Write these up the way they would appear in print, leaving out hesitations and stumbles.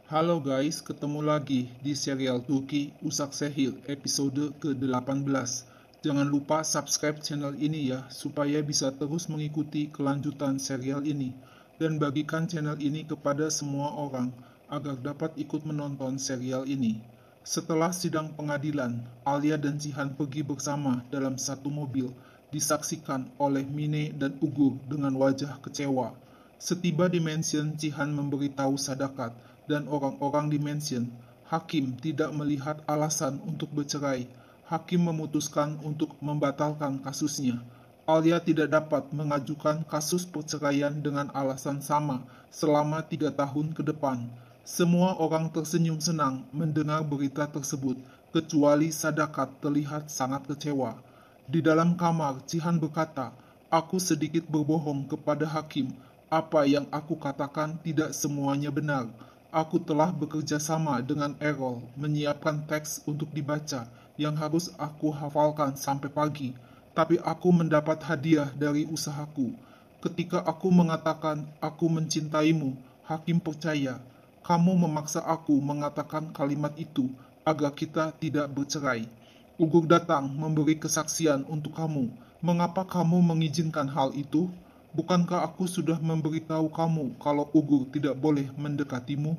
Halo guys, ketemu lagi di serial Turki Usak Sehil episode ke-18. Jangan lupa subscribe channel ini ya, supaya bisa terus mengikuti kelanjutan serial ini. Dan bagikan channel ini kepada semua orang, agar dapat ikut menonton serial ini. Setelah sidang pengadilan, Alia dan Jihan pergi bersama dalam satu mobil, disaksikan oleh Mine dan Ugur dengan wajah kecewa. Setiba di mansion, Jihan memberitahu Sadakat dan orang-orang di mansion. Hakim tidak melihat alasan untuk bercerai. Hakim memutuskan untuk membatalkan kasusnya. Alia tidak dapat mengajukan kasus perceraian dengan alasan sama selama 3 tahun ke depan. Semua orang tersenyum senang mendengar berita tersebut, kecuali Sadakat terlihat sangat kecewa. Di dalam kamar, Jihan berkata, "Aku sedikit berbohong kepada hakim. Apa yang aku katakan tidak semuanya benar. Aku telah bekerja sama dengan Errol menyiapkan teks untuk dibaca yang harus aku hafalkan sampai pagi. Tapi aku mendapat hadiah dari usahaku. Ketika aku mengatakan aku mencintaimu, hakim percaya. Kamu memaksa aku mengatakan kalimat itu agar kita tidak bercerai. Ugur datang memberi kesaksian untuk kamu. Mengapa kamu mengizinkan hal itu? Bukankah aku sudah memberitahu kamu kalau Ugur tidak boleh mendekatimu?"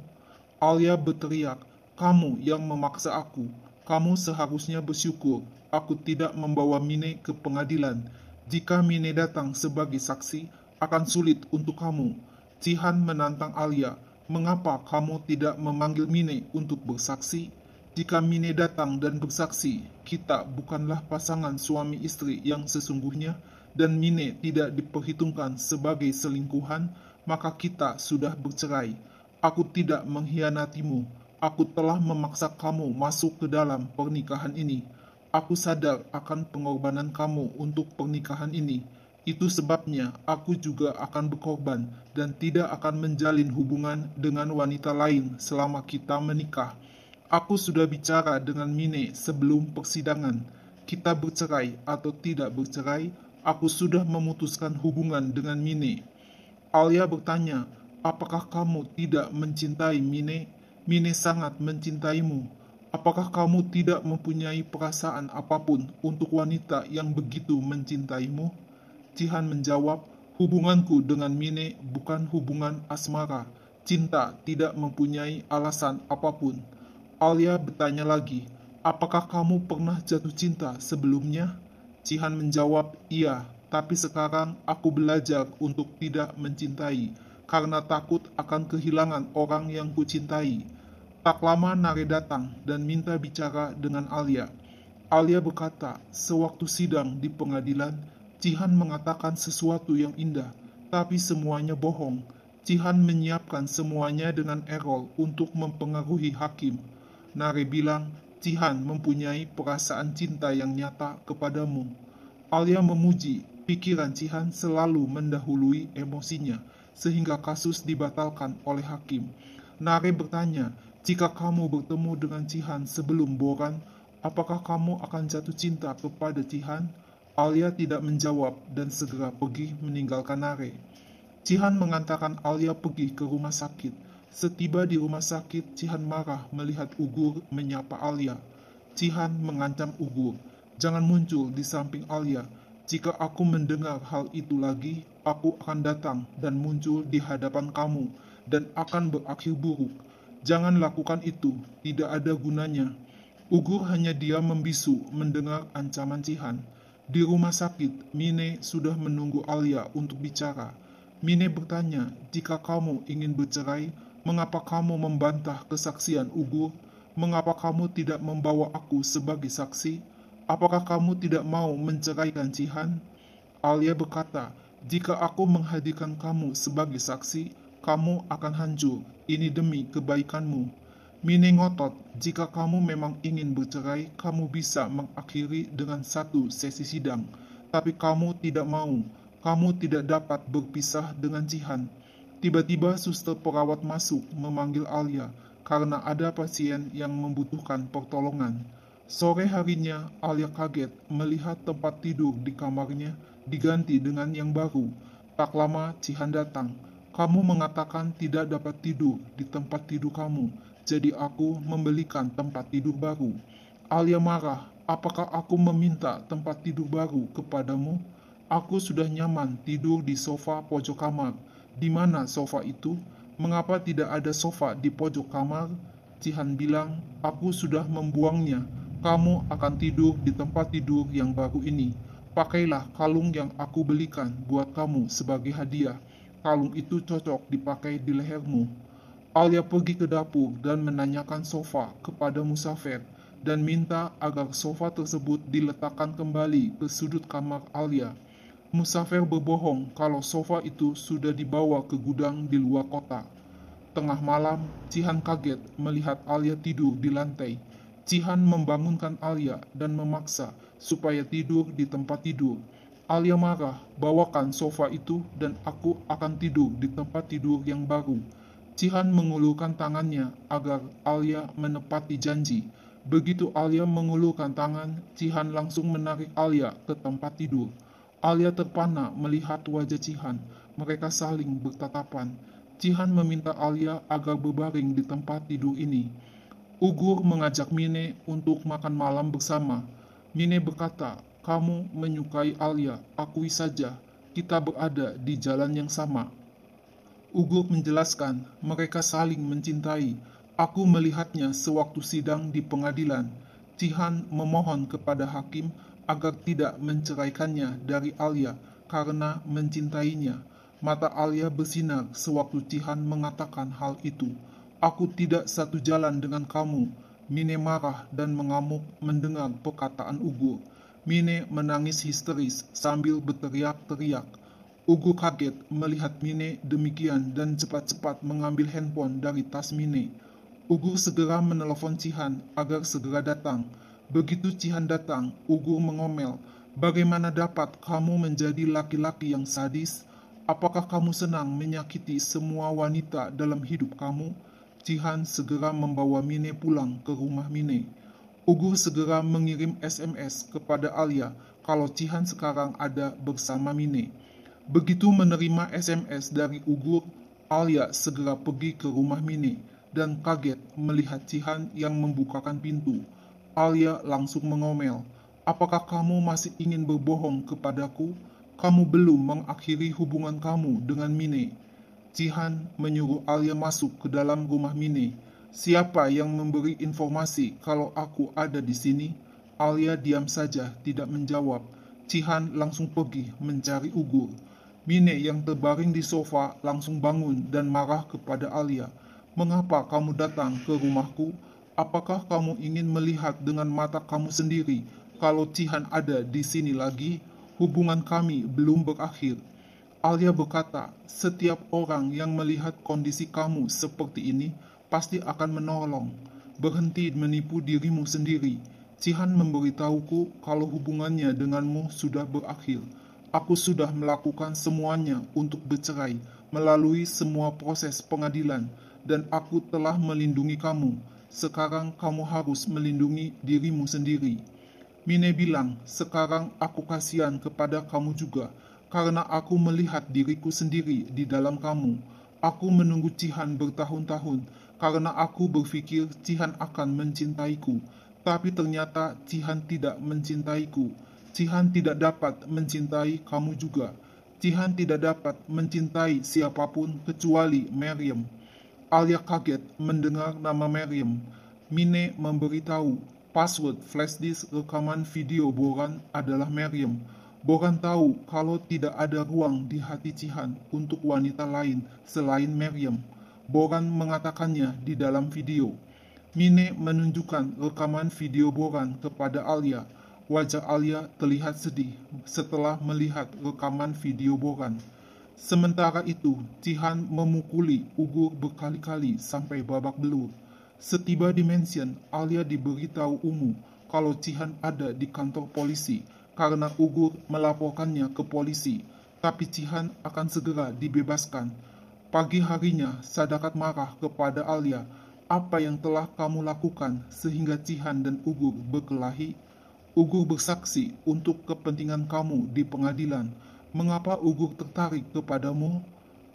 Alia berteriak, "Kamu yang memaksa aku. Kamu seharusnya bersyukur aku tidak membawa Mine ke pengadilan. Jika Mine datang sebagai saksi, akan sulit untuk kamu." Jihan menantang Alia, "Mengapa kamu tidak memanggil Mine untuk bersaksi? Jika Mine datang dan bersaksi, kita bukanlah pasangan suami istri yang sesungguhnya, dan Mine tidak diperhitungkan sebagai selingkuhan, maka kita sudah bercerai. Aku tidak mengkhianatimu. Aku telah memaksa kamu masuk ke dalam pernikahan ini. Aku sadar akan pengorbanan kamu untuk pernikahan ini. Itu sebabnya aku juga akan berkorban dan tidak akan menjalin hubungan dengan wanita lain selama kita menikah. Aku sudah bicara dengan Mine sebelum persidangan. Kita bercerai atau tidak bercerai, aku sudah memutuskan hubungan dengan Mine." Alia bertanya, "Apakah kamu tidak mencintai Mine? Mine sangat mencintaimu. Apakah kamu tidak mempunyai perasaan apapun untuk wanita yang begitu mencintaimu?" Jihan menjawab, "Hubunganku dengan Mine bukan hubungan asmara. Cinta tidak mempunyai alasan apapun." Alia bertanya lagi, "Apakah kamu pernah jatuh cinta sebelumnya?" Jihan menjawab, "Iya, tapi sekarang aku belajar untuk tidak mencintai, karena takut akan kehilangan orang yang kucintai." Tak lama Nare datang dan minta bicara dengan Alia. Alia berkata, sewaktu sidang di pengadilan, Jihan mengatakan sesuatu yang indah, tapi semuanya bohong. Jihan menyiapkan semuanya dengan Errol untuk mempengaruhi hakim. Nare bilang, "Jihan mempunyai perasaan cinta yang nyata kepadamu." Alia memuji, pikiran Jihan selalu mendahului emosinya, sehingga kasus dibatalkan oleh hakim. Nare bertanya, "Jika kamu bertemu dengan Jihan sebelum Boran, apakah kamu akan jatuh cinta kepada Jihan?" Alia tidak menjawab dan segera pergi meninggalkan Nare. Jihan mengantarkan Alia pergi ke rumah sakit. Setiba di rumah sakit, Jihan marah melihat Ugur menyapa Alia. Jihan mengancam Ugur, "Jangan muncul di samping Alia. Jika aku mendengar hal itu lagi, aku akan datang dan muncul di hadapan kamu, dan akan berakhir buruk. Jangan lakukan itu, tidak ada gunanya." Ugur hanya diam membisu mendengar ancaman Jihan. Di rumah sakit, Mine sudah menunggu Alia untuk bicara. Mine bertanya, "Jika kamu ingin bercerai, mengapa kamu membantah kesaksian Ugur? Mengapa kamu tidak membawa aku sebagai saksi? Apakah kamu tidak mau menceraikan Jihan?" Alia berkata, "Jika aku menghadirkan kamu sebagai saksi, kamu akan hancur. Ini demi kebaikanmu." Mine ngotot, "Jika kamu memang ingin bercerai, kamu bisa mengakhiri dengan satu sesi sidang. Tapi kamu tidak mau. Kamu tidak dapat berpisah dengan Jihan." Tiba-tiba suster perawat masuk memanggil Alia karena ada pasien yang membutuhkan pertolongan. Sore harinya, Alia kaget melihat tempat tidur di kamarnya diganti dengan yang baru. Tak lama Jihan datang. Kamu mengatakan tidak dapat tidur di tempat tidur kamu, jadi aku membelikan tempat tidur baru. Alia marah, apakah aku meminta tempat tidur baru kepadamu? Aku sudah nyaman tidur di sofa pojok kamar. Di mana sofa itu? Mengapa tidak ada sofa di pojok kamar? Jihan bilang, aku sudah membuangnya. Kamu akan tidur di tempat tidur yang baru ini. Pakailah kalung yang aku belikan buat kamu sebagai hadiah. Kalung itu cocok dipakai di lehermu. Alia pergi ke dapur dan menanyakan sofa kepada Musafir dan minta agar sofa tersebut diletakkan kembali ke sudut kamar Alia. Musafir berbohong kalau sofa itu sudah dibawa ke gudang di luar kota. Tengah malam, Jihan kaget melihat Alia tidur di lantai. Jihan membangunkan Alia dan memaksa supaya tidur di tempat tidur. Alia marah, bawakan sofa itu dan aku akan tidur di tempat tidur yang baru. Jihan mengulurkan tangannya agar Alia menepati janji. Begitu Alia mengulurkan tangan, Jihan langsung menarik Alia ke tempat tidur. Alia terpana melihat wajah Jihan. Mereka saling bertatapan. Jihan meminta Alia agar berbaring di tempat tidur ini. Ugur mengajak Mine untuk makan malam bersama. Mine berkata, kamu menyukai Alia, akui saja, kita berada di jalan yang sama. Ugur menjelaskan, mereka saling mencintai. Aku melihatnya sewaktu sidang di pengadilan. Jihan memohon kepada hakim agar tidak menceraikannya dari Alia karena mencintainya. Mata Alia bersinar sewaktu Jihan mengatakan hal itu. Aku tidak satu jalan dengan kamu. Mine marah dan mengamuk mendengar perkataan Ugur. Mine menangis histeris sambil berteriak-teriak. Ugur kaget melihat Mine demikian dan cepat-cepat mengambil handphone dari tas Mine. Ugur segera menelepon Jihan agar segera datang. Begitu Jihan datang, Ugur mengomel, bagaimana dapat kamu menjadi laki-laki yang sadis? Apakah kamu senang menyakiti semua wanita dalam hidup kamu? Jihan segera membawa Mine pulang ke rumah Mine. Ugur segera mengirim SMS kepada Alia kalau Jihan sekarang ada bersama Mine. Begitu menerima SMS dari Ugur, Alia segera pergi ke rumah Mine dan kaget melihat Jihan yang membukakan pintu. Alia langsung mengomel, apakah kamu masih ingin berbohong kepadaku? Kamu belum mengakhiri hubungan kamu dengan Mine. Jihan menyuruh Alia masuk ke dalam rumah Mine. Siapa yang memberi informasi kalau aku ada di sini? Alia diam saja, tidak menjawab. Jihan langsung pergi mencari Ugur. Mine yang terbaring di sofa langsung bangun dan marah kepada Alia. Mengapa kamu datang ke rumahku? Apakah kamu ingin melihat dengan mata kamu sendiri kalau Jihan ada di sini lagi? Hubungan kami belum berakhir. Alia berkata, setiap orang yang melihat kondisi kamu seperti ini pasti akan menolong. Berhenti menipu dirimu sendiri. Jihan memberitahuku kalau hubungannya denganmu sudah berakhir. Aku sudah melakukan semuanya untuk bercerai melalui semua proses pengadilan dan aku telah melindungi kamu. Sekarang kamu harus melindungi dirimu sendiri. Mine bilang, sekarang aku kasihan kepada kamu juga, karena aku melihat diriku sendiri di dalam kamu. Aku menunggu Jihan bertahun-tahun, karena aku berpikir Jihan akan mencintaiku. Tapi ternyata Jihan tidak mencintaiku. Jihan tidak dapat mencintai kamu juga. Jihan tidak dapat mencintai siapapun kecuali Miriam. Alia kaget mendengar nama Miriam. Mine memberitahu, password flash disk rekaman video Boran adalah Miriam. Boran tahu kalau tidak ada ruang di hati Jihan untuk wanita lain selain Miriam. Boran mengatakannya di dalam video. Mine menunjukkan rekaman video Boran kepada Alia. Wajah Alia terlihat sedih setelah melihat rekaman video Boran. Sementara itu, Jihan memukuli Ugur berkali-kali sampai babak belur. Setiba di mansion, Alia diberitahu Ungu kalau Jihan ada di kantor polisi karena Ugur melaporkannya ke polisi, tapi Jihan akan segera dibebaskan. Pagi harinya, Sadakat marah kepada Alia. Apa yang telah kamu lakukan sehingga Jihan dan Ugur berkelahi? Ugur bersaksi untuk kepentingan kamu di pengadilan. Mengapa Ugur tertarik kepadamu?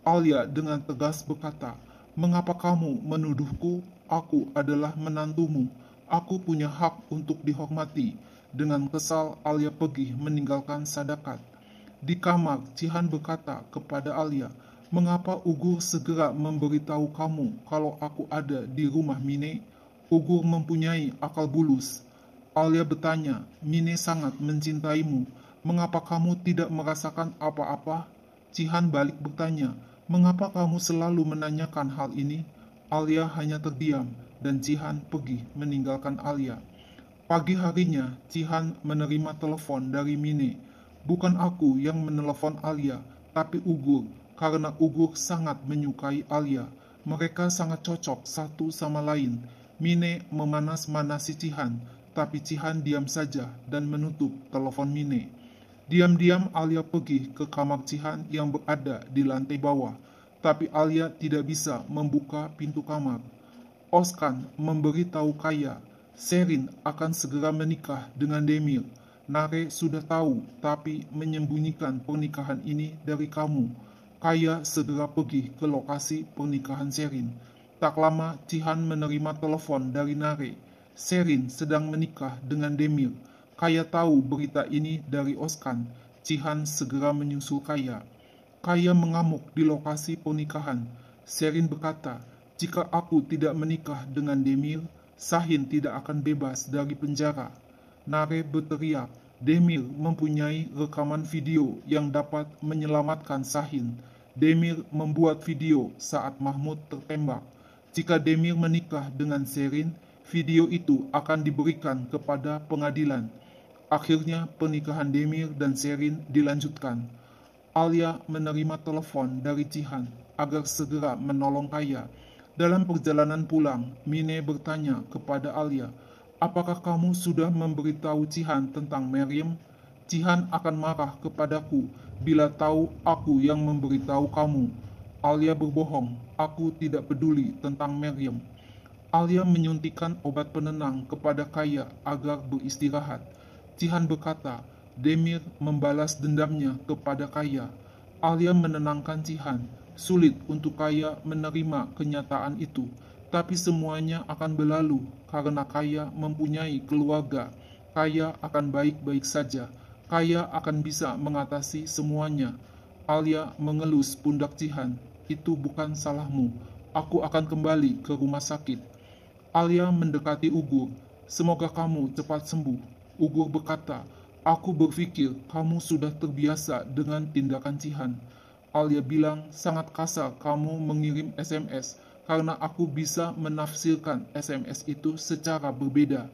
Alia dengan tegas berkata, "Mengapa kamu menuduhku? Aku adalah menantumu. Aku punya hak untuk dihormati." Dengan kesal, Alia pergi meninggalkan Sadakat. Di kamar, Cihan berkata kepada Alia, "Mengapa Ugur segera memberitahu kamu kalau aku ada di rumah Mine? Ugur mempunyai akal bulus." Alia bertanya, "Mine sangat mencintaimu. Mengapa kamu tidak merasakan apa-apa?" Cihan balik bertanya, "Mengapa kamu selalu menanyakan hal ini?" Alia hanya terdiam, dan Cihan pergi meninggalkan Alia. Pagi harinya, Cihan menerima telepon dari Mine. "Bukan aku yang menelepon Alia, tapi Ugur, karena Ugur sangat menyukai Alia. Mereka sangat cocok satu sama lain." Mine memanas-manasi Cihan, tapi Cihan diam saja dan menutup telepon Mine. Diam-diam Alia pergi ke kamar Cihan yang berada di lantai bawah, tapi Alia tidak bisa membuka pintu kamar. Oskan memberitahu Kaya, "Sherin akan segera menikah dengan Demir. Nare sudah tahu, tapi menyembunyikan pernikahan ini dari kamu." Kaya segera pergi ke lokasi pernikahan Sherin. Tak lama, Cihan menerima telepon dari Nare. Sherin sedang menikah dengan Demir. Kaya tahu berita ini dari Oskan. Cihan segera menyusul Kaya. Kaya mengamuk di lokasi pernikahan. Sherin berkata, "Jika aku tidak menikah dengan Demir, Shahin tidak akan bebas dari penjara." Nare berteriak, "Demir mempunyai rekaman video yang dapat menyelamatkan Shahin." Demir membuat video saat Mahmud tertembak. Jika Demir menikah dengan Sherin, video itu akan diberikan kepada pengadilan. Akhirnya pernikahan Demir dan Sherin dilanjutkan. Alia menerima telepon dari Cihan agar segera menolong Kaya. Dalam perjalanan pulang, Mine bertanya kepada Alia, "Apakah kamu sudah memberitahu Cihan tentang Maryam? Cihan akan marah kepadaku bila tahu aku yang memberitahu kamu." Alia berbohong, "Aku tidak peduli tentang Maryam." Alia menyuntikkan obat penenang kepada Kaya agar beristirahat. Cihan berkata, Demir membalas dendamnya kepada Kaya. Alia menenangkan Cihan. Sulit untuk Kaya menerima kenyataan itu, tapi semuanya akan berlalu karena Kaya mempunyai keluarga. Kaya akan baik-baik saja. Kaya akan bisa mengatasi semuanya. Alia mengelus pundak Cihan. "Itu bukan salahmu. Aku akan kembali ke rumah sakit." Alia mendekati Ugur. "Semoga kamu cepat sembuh." Ugur berkata, "Aku berpikir kamu sudah terbiasa dengan tindakan Cihan." Alia bilang, "Sangat kasar kamu mengirim SMS, karena aku bisa menafsirkan SMS itu secara berbeda."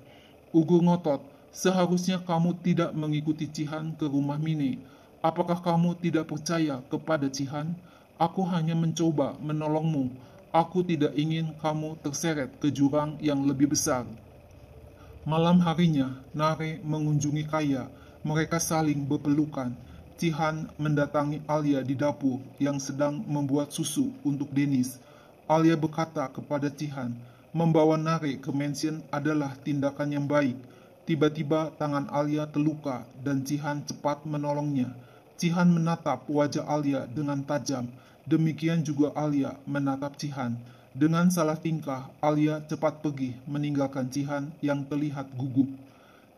Ugur ngotot, "Seharusnya kamu tidak mengikuti Cihan ke rumah Mine. Apakah kamu tidak percaya kepada Cihan? Aku hanya mencoba menolongmu. Aku tidak ingin kamu terseret ke jurang yang lebih besar." Malam harinya, Nare mengunjungi Kaya. Mereka saling berpelukan. Cihan mendatangi Alia di dapur yang sedang membuat susu untuk Denis. Alia berkata kepada Cihan, membawa Nare ke mansion adalah tindakan yang baik. Tiba-tiba tangan Alia terluka dan Cihan cepat menolongnya. Cihan menatap wajah Alia dengan tajam. Demikian juga Alia menatap Cihan. Dengan salah tingkah, Alia cepat pergi meninggalkan Cihan yang terlihat gugup.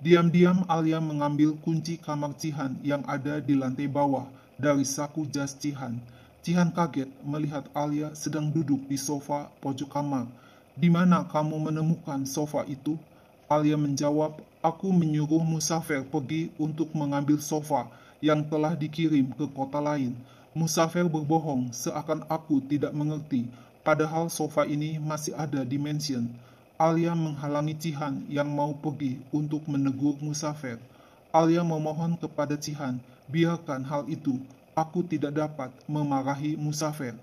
Diam-diam Alia mengambil kunci kamar Cihan yang ada di lantai bawah dari saku jas Cihan. Cihan kaget melihat Alia sedang duduk di sofa pojok kamar. "Di mana kamu menemukan sofa itu?" Alia menjawab, "Aku menyuruh Musafir pergi untuk mengambil sofa yang telah dikirim ke kota lain." Musafir berbohong seakan aku tidak mengerti. Padahal sofa ini masih ada di mansion. Alia menghalangi Cihan yang mau pergi untuk menegur Musafir. Alia memohon kepada Cihan, "Biarkan hal itu. Aku tidak dapat memarahi Musafir."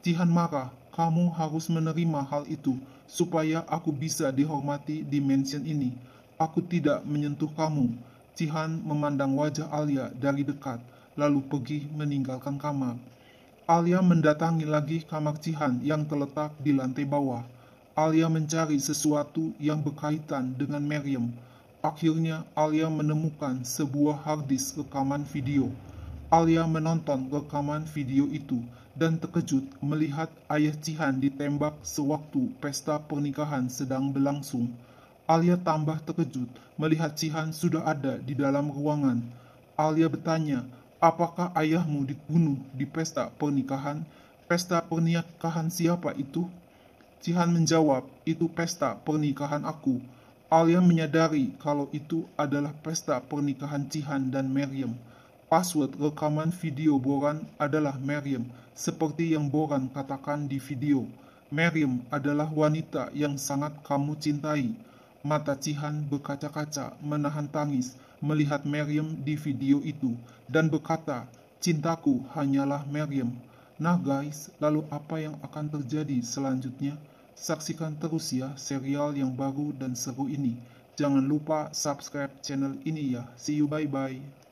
Cihan marah, "Kamu harus menerima hal itu, supaya aku bisa dihormati di mansion ini. Aku tidak menyentuh kamu." Cihan memandang wajah Alia dari dekat, lalu pergi meninggalkan kamar. Alia mendatangi lagi kamar Cihan yang terletak di lantai bawah. Alia mencari sesuatu yang berkaitan dengan Maryam. Akhirnya Alia menemukan sebuah harddisk rekaman video. Alia menonton rekaman video itu dan terkejut melihat ayah Cihan ditembak sewaktu pesta pernikahan sedang berlangsung. Alia tambah terkejut melihat Cihan sudah ada di dalam ruangan. Alia bertanya, apakah ayahmu dibunuh di pesta pernikahan? Pesta pernikahan siapa itu? Cihan menjawab, itu pesta pernikahan aku. Alia menyadari kalau itu adalah pesta pernikahan Cihan dan Maryam. Password rekaman video Boran adalah Maryam, seperti yang Boran katakan di video. Maryam adalah wanita yang sangat kamu cintai. Mata Cihan berkaca-kaca menahan tangis melihat Maryam di video itu dan berkata, cintaku hanyalah Maryam. Nah guys, lalu apa yang akan terjadi selanjutnya? Saksikan terus ya serial yang baru dan seru ini. Jangan lupa subscribe channel ini ya. See you, bye-bye.